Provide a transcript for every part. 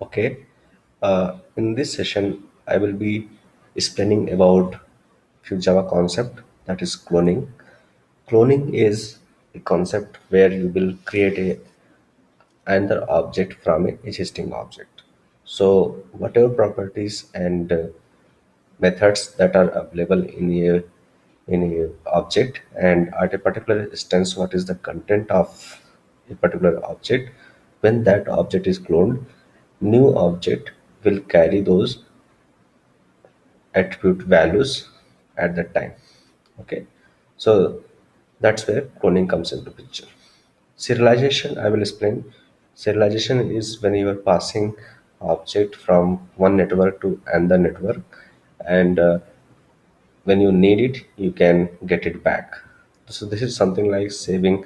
Okay. In this session, I will be explaining about few Java concept that is cloning. Cloning is a concept where you will create another object from an existing object. So whatever properties and methods that are available in a object, and at a particular instance what is the content of a particular object. When that object is cloned, new object will carry those attribute values at that time. Okay, so that's where cloning comes into picture. Serialization, I will explain. Serialization is when you are passing object from one network to another network, and when you need it you can get it back. So this is something like saving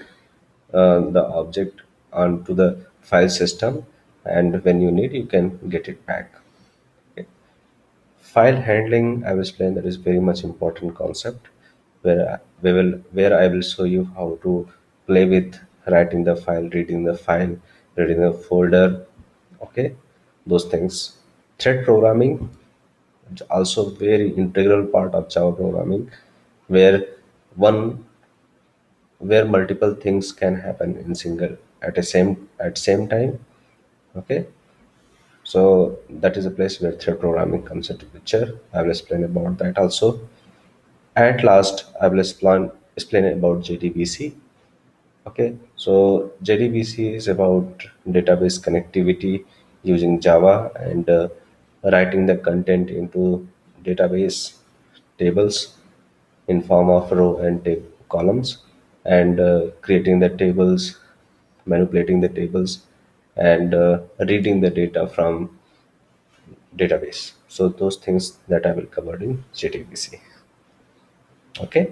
the object onto the file system, and when you need you can get it back. Okay. File handling, I will explain, that is very much important concept where I will show you how to play with writing the file, reading the folder. Okay, those things. Thread programming, it's also very integral part of Java programming, where one where multiple things can happen in single at same time. Okay, so that is a place where thread programming comes into picture. I will explain about that also. At last, I will explain about JDBC. Okay, so JDBC is about database connectivity using Java, and writing the content into database tables in form of row and columns, and creating the tables, manipulating the tables, and reading the data from database. So those things that I will cover in JDBC. Okay.